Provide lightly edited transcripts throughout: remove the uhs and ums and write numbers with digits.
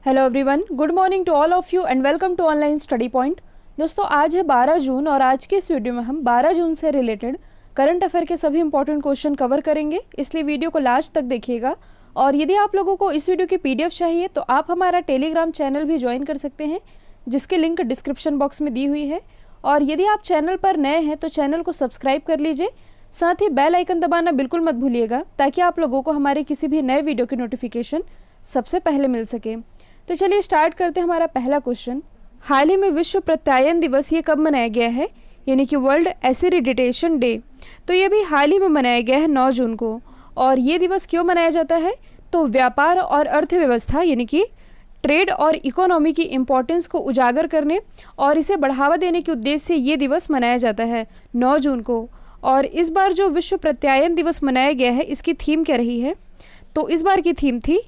Hello everyone, good morning to all of you and welcome to online study point. दोस्तों, आज है 12 जून और आज के इस वीडियो में हम 12 जून से रिलेटेड करंट अफेयर के सभी इंपॉर्टेंट क्वेश्चन कवर करेंगे, इसलिए वीडियो को लास्ट तक देखिएगा। और यदि आप लोगों को इस वीडियो की पीडीएफ चाहिए तो आप हमारा टेलीग्राम चैनल भी ज्वाइन कर सकते हैं, जिसकी लिंक डिस्क्रिप्शन बॉक्स में दी हुई है। और यदि आप चैनल पर नए हैं तो चैनल को सब्सक्राइब कर लीजिए, साथ ही बेल आइकन दबाना बिल्कुल मत भूलिएगा, ताकि आप लोगों को हमारे किसी भी नए वीडियो की नोटिफिकेशन सबसे पहले मिल सके। तो चलिए स्टार्ट करते हैं हमारा पहला क्वेश्चन। हाल ही में विश्व प्रत्यायन दिवस ये कब मनाया गया है, यानी कि वर्ल्ड एसिडिटेशन डे। तो ये भी हाल ही में मनाया गया है 9 जून को। और ये दिवस क्यों मनाया जाता है, तो व्यापार और अर्थव्यवस्था यानी कि ट्रेड और इकोनॉमी की इम्पोर्टेंस को उजागर करने और इसे बढ़ावा देने के उद्देश्य से ये दिवस मनाया जाता है 9 जून को। और इस बार जो विश्व प्रत्यायन दिवस मनाया गया है, इसकी थीम क्या रही है, तो इस बार की थीम थी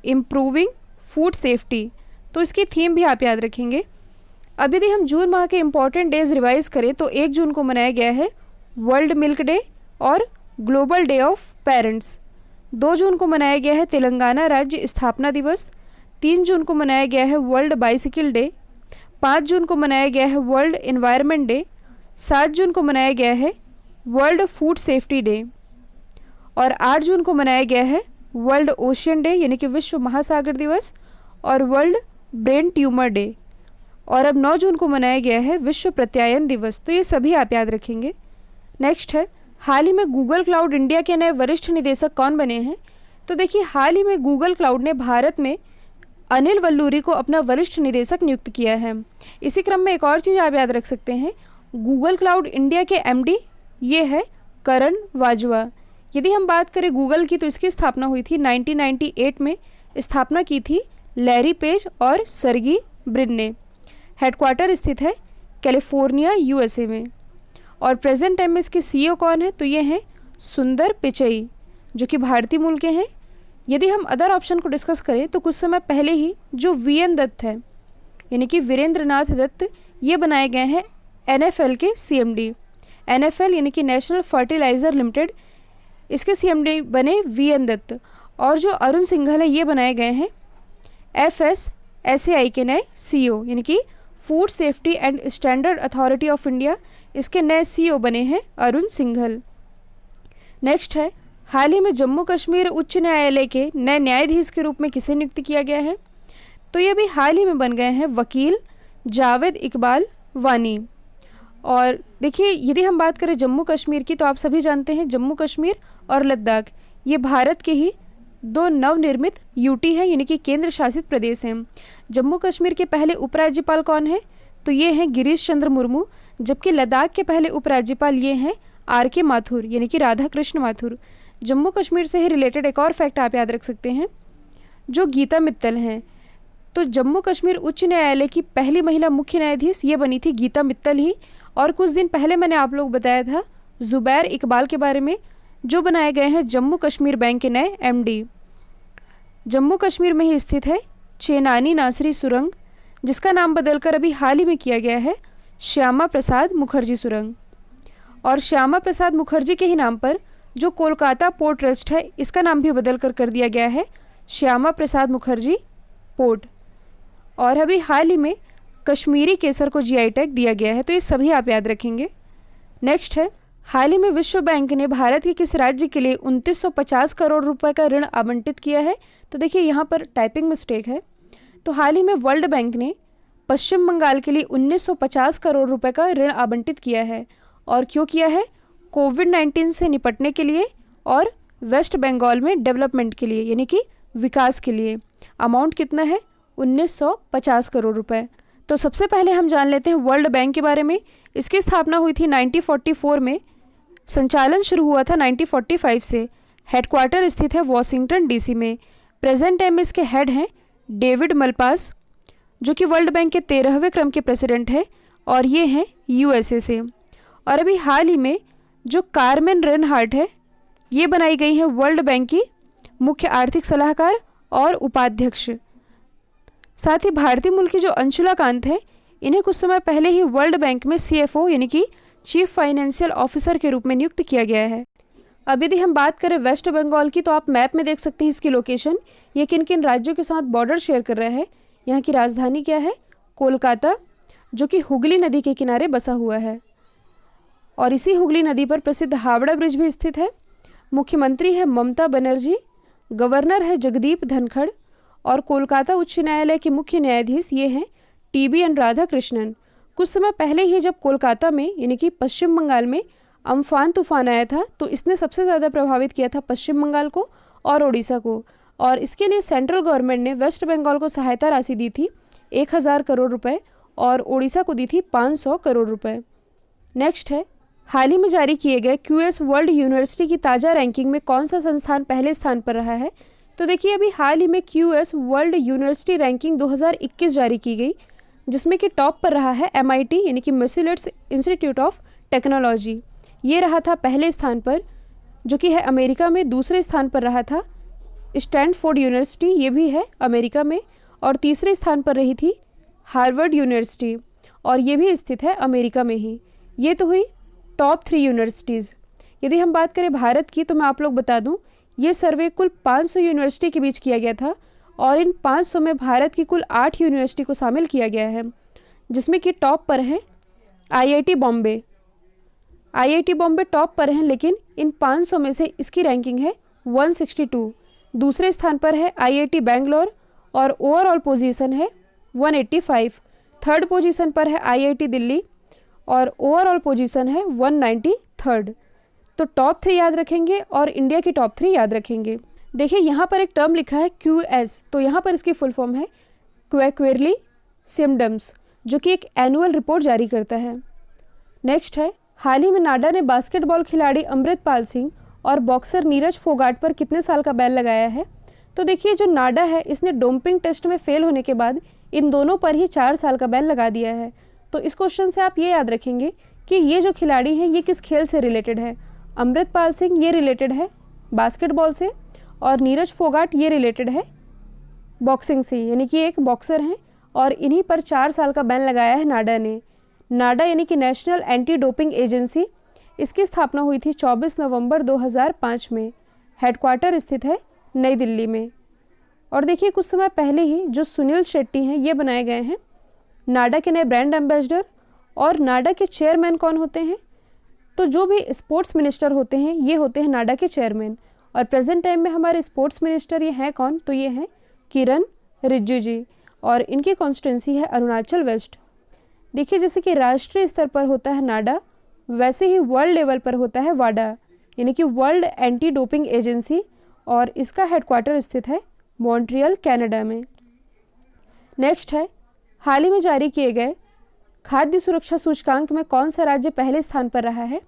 इम्प्रूविंग फूड सेफ्टी। तो इसकी थीम भी आप याद रखेंगे। अब यदि हम जून माह के इम्पॉर्टेंट डेज रिवाइज करें तो 1 जून को मनाया गया है वर्ल्ड मिल्क डे और ग्लोबल डे ऑफ पेरेंट्स। 2 जून को मनाया गया है तेलंगाना राज्य स्थापना दिवस। 3 जून को मनाया गया है वर्ल्ड बाइसिकल डे। 5 जून को मनाया गया है वर्ल्ड एनवायरनमेंट डे। 7 जून को मनाया गया है वर्ल्ड फूड सेफ्टी डे। और 8 जून को मनाया गया है वर्ल्ड ओशियन डे यानी कि विश्व महासागर दिवस और वर्ल्ड ब्रेन ट्यूमर डे। और अब 9 जून को मनाया गया है विश्व प्रत्यायन दिवस। तो ये सभी आप याद रखेंगे। नेक्स्ट है, हाल ही में गूगल क्लाउड इंडिया के नए वरिष्ठ निदेशक कौन बने हैं। तो देखिए, हाल ही में गूगल क्लाउड ने भारत में अनिल वल्लूरी को अपना वरिष्ठ निदेशक नियुक्त किया है। इसी क्रम में एक और चीज़ आप याद रख सकते हैं, गूगल क्लाउड इंडिया के एमडी ये है करण वाजवा। यदि हम बात करें गूगल की, तो इसकी स्थापना हुई थी 1998 में। स्थापना की थी लैरी पेज और सर्गी ब्रिन ने। हेडक्वार्टर स्थित है कैलिफोर्निया यूएसए में। और प्रेजेंट टाइम में इसके सीईओ कौन है, तो ये हैं सुंदर पिचई, जो कि भारतीय मूल के हैं। यदि हम अदर ऑप्शन को डिस्कस करें तो कुछ समय पहले ही जो वीएन दत्त है यानी कि वीरेंद्र नाथ दत्त, ये बनाए गए हैं एनएफएल के सीएमडी। एनएफएल यानी कि नेशनल फर्टिलाइजर लिमिटेड, इसके सीएमडी बने वीएन दत्त। और जो अरुण सिंघल है, ये बनाए गए हैं एफएसएसएआई के नए सीईओ यानी कि food safety and standard authority of India, इसके नए सीईओ बने हैं अरुण सिंघल। नेक्स्ट है, हाल ही में जम्मू कश्मीर उच्च न्यायालय के नए न्यायाधीश के रूप में किसे नियुक्त किया गया है, तो ये भी हाल ही में बन गए हैं वकील जावेद इकबाल वानी। और देखिए, यदि हम बात करें जम्मू कश्मीर की, तो आप सभी जानते हैं जम्मू कश्मीर और लद्दाख ये भारत के ही 2 नवनिर्मित यूटी हैं यानी कि केंद्र शासित प्रदेश हैं। जम्मू कश्मीर के पहले उपराज्यपाल कौन है, तो ये हैं गिरीश चंद्र मुर्मू। जबकि लद्दाख के पहले उपराज्यपाल ये हैं आर.के. माथुर यानी कि राधा कृष्ण माथुर। जम्मू कश्मीर से ही रिलेटेड एक और फैक्ट आप याद रख सकते हैं, जो गीता मित्तल हैं। तो जम्मू कश्मीर उच्च न्यायालय की पहली महिला मुख्य न्यायाधीश ये बनी थी गीता मित्तल ही। और कुछ दिन पहले मैंने आप लोग बताया था जुबैर इकबाल के बारे में, जो बनाए गए हैं जम्मू कश्मीर बैंक के नए एमडी। जम्मू कश्मीर में ही स्थित है चेनानी नासरी सुरंग, जिसका नाम बदलकर अभी हाल ही में किया गया है श्यामा प्रसाद मुखर्जी सुरंग। और श्यामा प्रसाद मुखर्जी के ही नाम पर जो कोलकाता पोर्ट ट्रस्ट है, इसका नाम भी बदलकर कर दिया गया है श्यामा प्रसाद मुखर्जी पोर्ट। और अभी हाल ही में कश्मीरी केसर को जीआई टैग दिया गया है। तो ये सभी आप याद रखेंगे। नेक्स्ट है, हाल ही में विश्व बैंक ने भारत के किस राज्य के लिए 2950 करोड़ रुपए का ऋण आवंटित किया है। तो देखिए, यहाँ पर टाइपिंग मिस्टेक है। तो हाल ही में वर्ल्ड बैंक ने पश्चिम बंगाल के लिए 1950 करोड़ रुपए का ऋण आवंटित किया है। और क्यों किया है, कोविड-19 से निपटने के लिए और वेस्ट बंगाल में डेवलपमेंट के लिए यानी कि विकास के लिए। अमाउंट कितना है, 1950 करोड़ रुपए। तो सबसे पहले हम जान लेते हैं वर्ल्ड बैंक के बारे में। इसकी स्थापना हुई थी 1944 में, संचालन शुरू हुआ था 1945 से। हेडक्वार्टर स्थित है वॉशिंगटन डीसी में। प्रेजेंट टाइम में इसके हेड हैं डेविड मलपास, जो कि वर्ल्ड बैंक के 13वें क्रम के प्रेसिडेंट हैं और ये हैं यूएसए से। और अभी हाल ही में जो कार्मेन रेनहार्ट है, ये बनाई गई है वर्ल्ड बैंक की मुख्य आर्थिक सलाहकार और उपाध्यक्ष। साथ ही भारतीय मूल की जो अंशुला कांत है, इन्हें कुछ समय पहले ही वर्ल्ड बैंक में सीएफओ यानी कि चीफ फाइनेंशियल ऑफिसर के रूप में नियुक्त किया गया है। अब यदि हम बात करें वेस्ट बंगाल की, तो आप मैप में देख सकते हैं इसकी लोकेशन, ये किन किन राज्यों के साथ बॉर्डर शेयर कर रहा है। यहाँ की राजधानी क्या है? कोलकाता, जो कि हुगली नदी के किनारे बसा हुआ है। और इसी हुगली नदी पर प्रसिद्ध हावड़ा ब्रिज भी स्थित है। मुख्यमंत्री है ममता बनर्जी, गवर्नर है जगदीप धनखड़, और कोलकाता उच्च न्यायालय के मुख्य न्यायाधीश ये हैं TBN राधाकृष्णन। कुछ समय पहले ही जब कोलकाता में यानी कि पश्चिम बंगाल में अम्फान तूफान आया था, तो इसने सबसे ज़्यादा प्रभावित किया था पश्चिम बंगाल को और ओडिशा को, और इसके लिए सेंट्रल गवर्नमेंट ने वेस्ट बंगाल को सहायता राशि दी थी 1000 करोड़ रुपए, और ओडिशा को दी थी 500 करोड़ रुपए। नेक्स्ट है, हाल ही में जारी किए गए QS वर्ल्ड यूनिवर्सिटी की ताज़ा रैंकिंग में कौन सा संस्थान पहले स्थान पर रहा है? तो देखिए, अभी हाल ही में QS वर्ल्ड यूनिवर्सिटी रैंकिंग 2021 जारी की गई, जिसमें कि टॉप पर रहा है MIT यानी कि मैसाचुसेट्स इंस्टीट्यूट ऑफ टेक्नोलॉजी। ये रहा था पहले स्थान पर, जो कि है अमेरिका में। दूसरे स्थान पर रहा था स्टैनफोर्ड यूनिवर्सिटी, ये भी है अमेरिका में। और तीसरे स्थान पर रही थी हार्वर्ड यूनिवर्सिटी, और ये भी स्थित है अमेरिका में ही। ये तो हुई टॉप 3 यूनिवर्सिटीज़। यदि हम बात करें भारत की, तो मैं आप लोग बता दूं, ये सर्वे कुल 500 यूनिवर्सिटी के बीच किया गया था, और इन 500 में भारत की कुल 8 यूनिवर्सिटी को शामिल किया गया है, जिसमें कि टॉप पर हैं IIT Bombay. IIT Bombay top पर हैं, लेकिन इन 500 में से इसकी रैंकिंग है 162। दूसरे स्थान पर है IIT बैंगलोर, और ओवरऑल पोजीशन है 185। थर्ड पोजीशन पर है IIT दिल्ली, और ओवरऑल पोजीशन है 193। तो टॉप 3 याद रखेंगे और इंडिया की टॉप 3 याद रखेंगे। देखिए, यहाँ पर एक टर्म लिखा है QS, तो यहाँ पर इसकी फुल फॉर्म है क्वैक्वेरली सिम्पटम्स, जो कि एक एनुअल रिपोर्ट जारी करता है। नेक्स्ट है, हाल ही में नाडा ने बास्केटबॉल खिलाड़ी अमृतपाल सिंह और बॉक्सर नीरज फोगाट पर कितने साल का बैन लगाया है? तो देखिए, जो नाडा है इसने डोपिंग टेस्ट में फेल होने के बाद इन दोनों पर ही 4 साल का बैन लगा दिया है। तो इस क्वेश्चन से आप ये याद रखेंगे कि ये जो खिलाड़ी हैं ये किस खेल से रिलेटेड है। अमृतपाल सिंह ये रिलेटेड है बास्केटबॉल से, और नीरज फोगाट ये रिलेटेड है बॉक्सिंग से, यानी कि एक बॉक्सर हैं, और इन्हीं पर 4 साल का बैन लगाया है नाडा ने। नाडा यानी कि नेशनल एंटी डोपिंग एजेंसी, इसकी स्थापना हुई थी 24 नवंबर 2005 में। हेडक्वार्टर स्थित है नई दिल्ली में। और देखिए, कुछ समय पहले ही जो सुनील शेट्टी हैं ये बनाए गए हैं नाडा के नए ब्रांड एम्बेसडर। और नाडा के चेयरमैन कौन होते हैं? तो जो भी स्पोर्ट्स मिनिस्टर होते हैं ये होते हैं नाडा के चेयरमैन। और प्रेजेंट टाइम में हमारे स्पोर्ट्स मिनिस्टर ये हैं कौन? तो ये हैं किरण रिजिजू जी, और इनकी कॉन्स्टिट्यूंसी है अरुणाचल वेस्ट। देखिए, जैसे कि राष्ट्रीय स्तर पर होता है नाडा, वैसे ही वर्ल्ड लेवल पर होता है वाडा, यानी कि वर्ल्ड एंटी डोपिंग एजेंसी, और इसका हेडक्वार्टर स्थित है मॉन्ट्रियल कनाडा में। नेक्स्ट है, हाल ही में जारी किए गए खाद्य सुरक्षा सूचकांक में कौन सा राज्य पहले स्थान पर रहा है?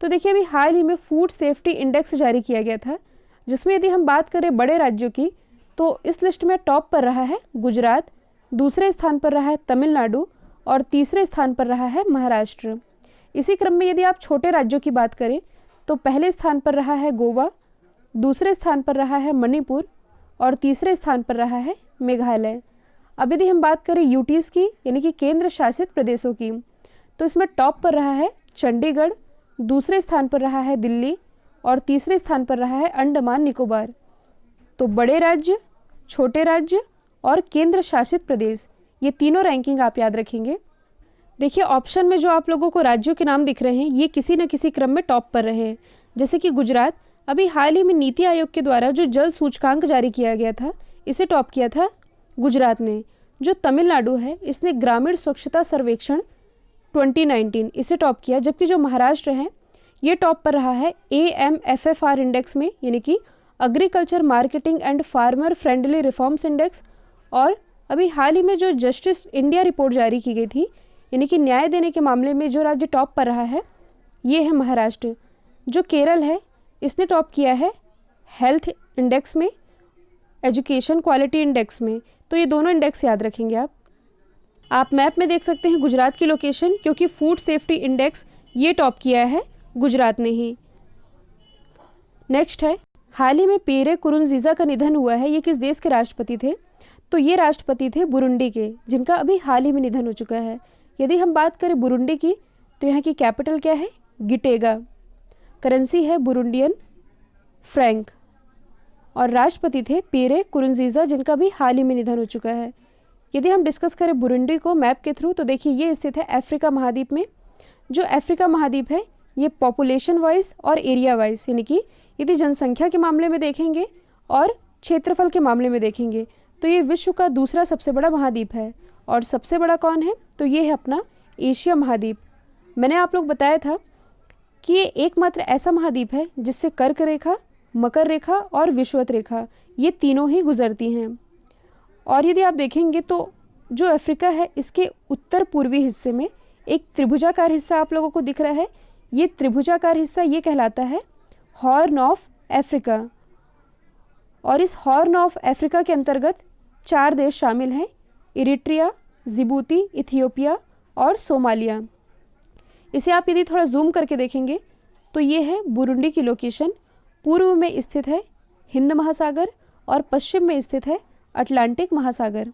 तो देखिए, अभी हाल ही में फूड सेफ्टी इंडेक्स जारी किया गया था, जिसमें यदि हम बात करें बड़े राज्यों की, तो इस लिस्ट में टॉप पर रहा है गुजरात, दूसरे स्थान पर रहा है तमिलनाडु, और तीसरे स्थान पर रहा है महाराष्ट्र। इसी क्रम में यदि आप छोटे राज्यों की बात करें, तो पहले स्थान पर रहा है गोवा, दूसरे स्थान पर रहा है मणिपुर, और तीसरे स्थान पर रहा है मेघालय। अब यदि हम बात करें यूटीज़ की, यानी कि केंद्र शासित प्रदेशों की, तो इसमें टॉप पर रहा है चंडीगढ़, दूसरे स्थान पर रहा है दिल्ली, और तीसरे स्थान पर रहा है अंडमान निकोबार। तो बड़े राज्य, छोटे राज्य और केंद्र शासित प्रदेश, ये तीनों रैंकिंग आप याद रखेंगे। देखिए, ऑप्शन में जो आप लोगों को राज्यों के नाम दिख रहे हैं ये किसी न किसी क्रम में टॉप पर रहे हैं। जैसे कि गुजरात, अभी हाल ही में नीति आयोग के द्वारा जो जल सूचकांक जारी किया गया था, इसे टॉप किया था गुजरात ने। जो तमिलनाडु है इसने ग्रामीण स्वच्छता सर्वेक्षण 2019 इसे टॉप किया, जबकि जो महाराष्ट्र है ये टॉप पर रहा है AMFFR इंडेक्स में, यानी कि agriculture marketing and farmer friendly reforms index. और अभी हाल ही में जो जस्टिस इंडिया रिपोर्ट जारी की गई थी, यानी कि न्याय देने के मामले में जो राज्य टॉप पर रहा है ये है महाराष्ट्र। जो केरल है इसने टॉप किया है हेल्थ इंडेक्स में, एजुकेशन क्वालिटी इंडेक्स में। तो ये दोनों इंडेक्स याद रखेंगे आप मैप में देख सकते हैं गुजरात की लोकेशन, क्योंकि फूड सेफ्टी इंडेक्स ये टॉप किया है गुजरात ने ही। नेक्स्ट है, हाल ही में पियरे नकुरुनजीजा का निधन हुआ है। ये किस देश के राष्ट्रपति थे? तो ये राष्ट्रपति थे बुरुंडी के, जिनका अभी हाल ही में निधन हो चुका है। यदि हम बात करें बुरुंडी की, तो यहाँ की कैपिटल क्या है? गिटेगा। करेंसी है बुरुंडियन फ्रैंक, और राष्ट्रपति थे पियरे नकुरुनजीजा, जिनका भी हाल ही में निधन हो चुका है। यदि हम डिस्कस करें बुरुंडी को मैप के थ्रू, तो देखिए ये स्थित है अफ्रीका महाद्वीप में। जो अफ्रीका महाद्वीप है ये पॉपुलेशन वाइज और एरिया वाइज, यानी कि यदि जनसंख्या के मामले में देखेंगे और क्षेत्रफल के मामले में देखेंगे तो ये विश्व का दूसरा सबसे बड़ा महाद्वीप है। और सबसे बड़ा कौन है, तो ये है अपना एशिया महाद्वीप। मैंने आप लोग बताया था कि ये एकमात्र ऐसा महाद्वीप है जिससे कर्क रेखा, मकर रेखा और विषुवत रेखा ये तीनों ही गुजरती हैं। और यदि आप देखेंगे तो जो अफ्रीका है इसके उत्तर पूर्वी हिस्से में एक त्रिभुजाकार हिस्सा आप लोगों को दिख रहा है। ये त्रिभुजाकार हिस्सा ये कहलाता है हॉर्न ऑफ अफ्रीका। और इस हॉर्न ऑफ अफ्रीका के अंतर्गत 4 देश शामिल हैं, इरिट्रिया, जिबूती, इथियोपिया और सोमालिया। इसे आप यदि थोड़ा जूम करके देखेंगे तो ये है बुरुंडी की लोकेशन। पूर्व में स्थित है हिंद महासागर और पश्चिम में स्थित है अटलांटिक महासागर।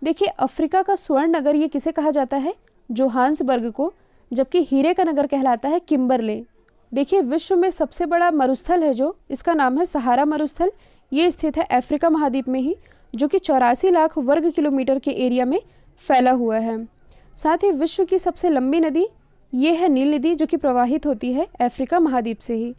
देखिए अफ्रीका का स्वर्ण नगर ये किसे कहा जाता है, जोहान्सबर्ग को, जबकि हीरे का नगर कहलाता है किम्बरले। देखिए विश्व में सबसे बड़ा मरुस्थल है जो, इसका नाम है सहारा मरुस्थल। ये स्थित है अफ्रीका महाद्वीप में ही, जो कि 84 लाख वर्ग किलोमीटर के एरिया में फैला हुआ है। साथ ही विश्व की सबसे लंबी नदी ये है नील नदी, जो कि प्रवाहित होती है अफ्रीका महाद्वीप से ही।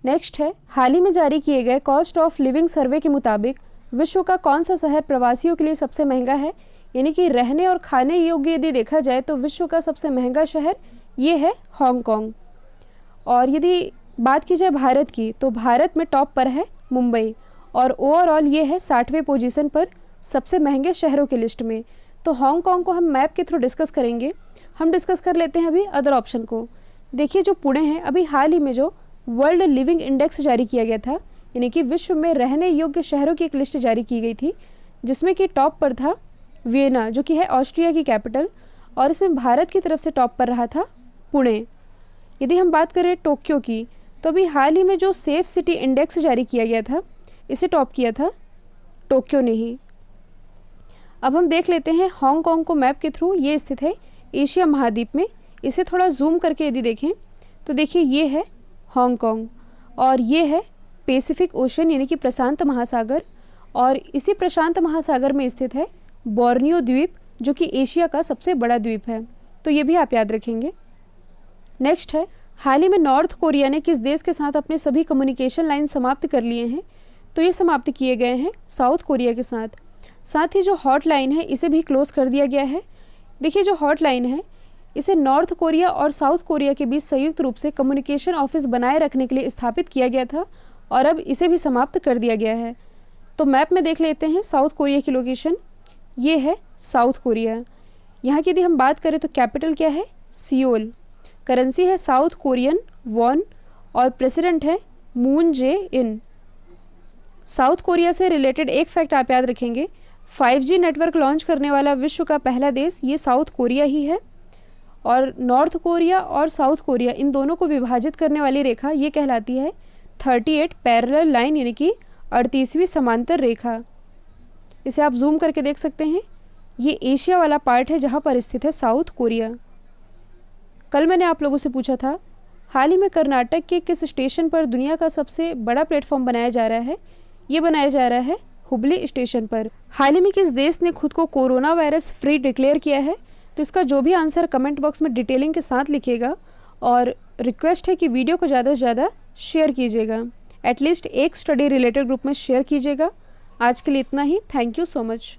नेक्स्ट है, हाल ही में जारी किए गए कॉस्ट ऑफ लिविंग सर्वे के मुताबिक विश्व का कौन सा शहर प्रवासियों के लिए सबसे महंगा है, यानी कि रहने और खाने योग्य यदि देखा जाए तो विश्व का सबसे महंगा शहर ये है हांगकांग। और यदि बात की जाए भारत की तो भारत में टॉप पर है मुंबई और ओवरऑल ये है 60वें पोजीशन पर सबसे महंगे शहरों की लिस्ट में। तो हांगकांग को हम मैप के थ्रू डिस्कस करेंगे। हम डिस्कस कर लेते हैं अभी अदर ऑप्शन को। देखिए जो पुणे है, अभी हाल ही में जो वर्ल्ड लिविंग इंडेक्स जारी किया गया था, यानी कि विश्व में रहने योग्य शहरों की एक लिस्ट जारी की गई थी, जिसमें कि टॉप पर था वियना, जो कि है ऑस्ट्रिया की कैपिटल, और इसमें भारत की तरफ से टॉप पर रहा था पुणे। यदि हम बात करें टोक्यो की, तो अभी हाल ही में जो सेफ सिटी इंडेक्स जारी किया गया था, इसे टॉप किया था टोक्यो ने ही। अब हम देख लेते हैं हांगकांग को मैप के थ्रू। ये स्थित है एशिया महाद्वीप में। इसे थोड़ा जूम करके यदि देखें तो देखिए ये है हांगकांग और ये है पैसिफिक ओशन, यानी कि प्रशांत महासागर। और इसी प्रशांत महासागर में स्थित है बोर्नियो द्वीप, जो कि एशिया का सबसे बड़ा द्वीप है। तो ये भी आप याद रखेंगे। नेक्स्ट है, हाल ही में नॉर्थ कोरिया ने किस देश के साथ अपने सभी कम्युनिकेशन लाइन समाप्त कर लिए हैं, तो ये समाप्त किए गए हैं साउथ कोरिया के साथ। साथ ही जो हॉटलाइन है इसे भी क्लोज कर दिया गया है। देखिए जो हॉटलाइन है इसे नॉर्थ कोरिया और साउथ कोरिया के बीच संयुक्त रूप से कम्युनिकेशन ऑफिस बनाए रखने के लिए स्थापित किया गया था और अब इसे भी समाप्त कर दिया गया है। तो मैप में देख लेते हैं साउथ कोरिया की लोकेशन। ये है साउथ कोरिया। यहाँ की यदि हम बात करें तो कैपिटल क्या है, सियोल। करेंसी है साउथ कोरियन वॉन और प्रेसिडेंट है मून जे इन। साउथ कोरिया से रिलेटेड एक फैक्ट आप याद रखेंगे, 5G नेटवर्क लॉन्च करने वाला विश्व का पहला देश ये साउथ कोरिया ही है। और नॉर्थ कोरिया और साउथ कोरिया इन दोनों को विभाजित करने वाली रेखा ये कहलाती है 38 पैरेलल लाइन, यानी कि 38वीं समांतर रेखा। इसे आप जूम करके देख सकते हैं। ये एशिया वाला पार्ट है जहाँ पर स्थित है साउथ कोरिया। कल मैंने आप लोगों से पूछा था हाल ही में कर्नाटक के किस स्टेशन पर दुनिया का सबसे बड़ा प्लेटफॉर्म बनाया जा रहा है। ये बनाया जा रहा है हुबली स्टेशन पर। हाल ही में किस देश ने खुद को कोरोना वायरस फ्री डिक्लेयर किया है, तो इसका जो भी आंसर कमेंट बॉक्स में डिटेलिंग के साथ लिखिएगा। और रिक्वेस्ट है कि वीडियो को ज़्यादा से ज़्यादा शेयर कीजिएगा, एटलीस्ट एक स्टडी रिलेटेड ग्रुप में शेयर कीजिएगा। आज के लिए इतना ही। Thank you so much.